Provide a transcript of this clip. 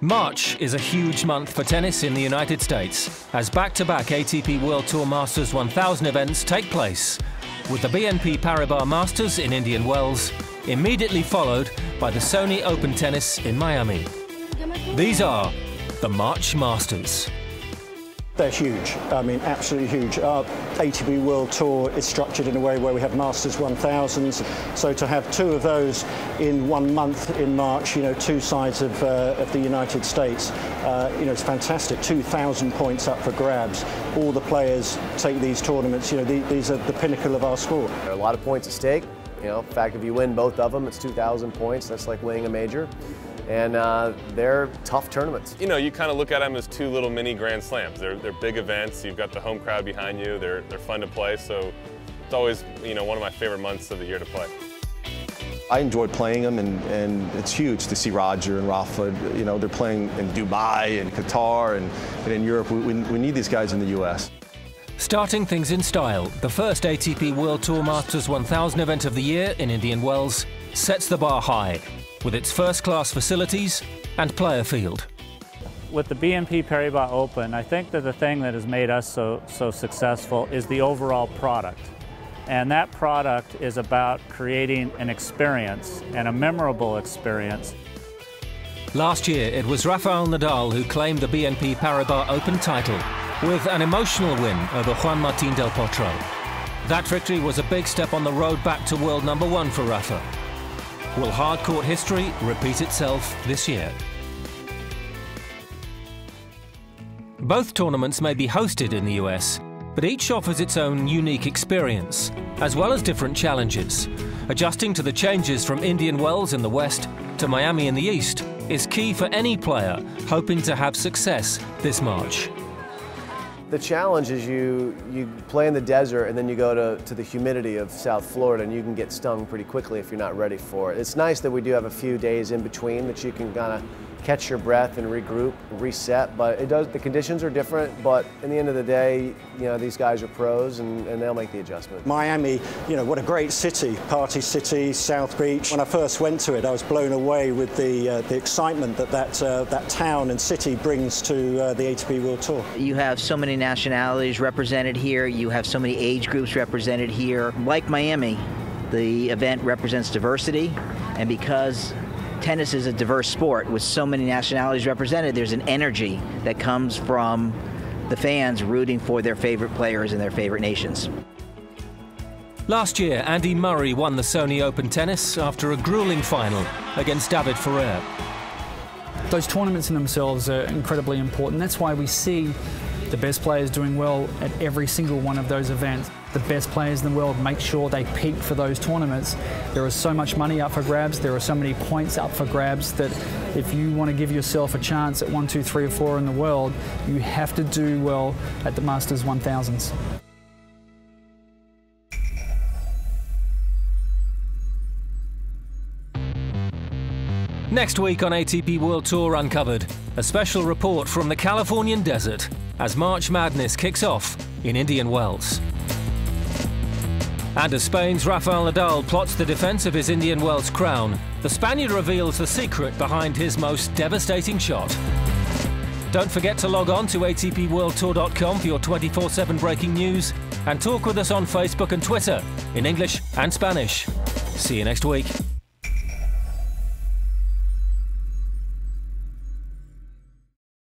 March is a huge month for tennis in the United States, as back-to-back ATP World Tour Masters 1000 events take place, with the BNP Paribas Masters in Indian Wells, immediately followed by the Sony Open Tennis in Miami. These are the March Masters. They're huge, I mean absolutely huge. Our ATP World Tour is structured in a way where we have Masters 1000s, so to have two of those in 1 month in March, two sides of the United States, it's fantastic. 2,000 points up for grabs. All the players take these tournaments, these are the pinnacle of our sport. There are a lot of points at stake. In fact, if you win both of them, it's 2,000 points. That's like winning a major. And they're tough tournaments. You kind of look at them as two little mini Grand Slams. They're big events. You've got the home crowd behind you. They're fun to play. So it's always one of my favorite months of the year to play. I enjoyed playing them, and it's huge to see Roger and Rafa. They're playing in Dubai and Qatar and in Europe. We need these guys in the U.S. Starting things in style, the first ATP World Tour Masters 1000 event of the year in Indian Wells sets the bar high, with its first-class facilities and player field. With the BNP Paribas Open, I think that the thing that has made us so successful is the overall product. And that product is about creating an experience, and a memorable experience. Last year, it was Rafael Nadal who claimed the BNP Paribas Open title with an emotional win over Juan Martín del Potro. That victory was a big step on the road back to world #1 for Rafa. Will hard-court history repeat itself this year? Both tournaments may be hosted in the US, but each offers its own unique experience, as well as different challenges. Adjusting to the changes from Indian Wells in the west to Miami in the east is key for any player hoping to have success this March. The challenge is you play in the desert and then you go to the humidity of South Florida, and you can get stung pretty quickly if you're not ready for it. It's nice that we do have a few days in between that you can kind of catch your breath and regroup, reset, but the conditions are different, but in the end of the day, these guys are pros and they'll make the adjustment. Miami, what a great city, party city, South Beach. When I first went to it, I was blown away with the excitement that town and city brings to the ATP World Tour. You have so many nationalities represented here, you have so many age groups represented here. Like Miami, the event represents diversity, and because tennis is a diverse sport with so many nationalities represented, there's an energy that comes from the fans rooting for their favorite players in their favorite nations. Last year, Andy Murray won the Sony Open Tennis after a grueling final against David Ferrer. Those tournaments in themselves are incredibly important. That's why we see the best players doing well at every single one of those events. The best players in the world make sure they peak for those tournaments. There is so much money up for grabs, there are so many points up for grabs, that if you want to give yourself a chance at 1, 2, 3 or 4 in the world, you have to do well at the Masters 1000s. Next week on ATP World Tour Uncovered, a special report from the Californian desert as March Madness kicks off in Indian Wells. And as Spain's Rafael Nadal plots the defense of his Indian Wells crown, the Spaniard reveals the secret behind his most devastating shot. Don't forget to log on to atpworldtour.com for your 24/7 breaking news, and talk with us on Facebook and Twitter in English and Spanish. See you next week.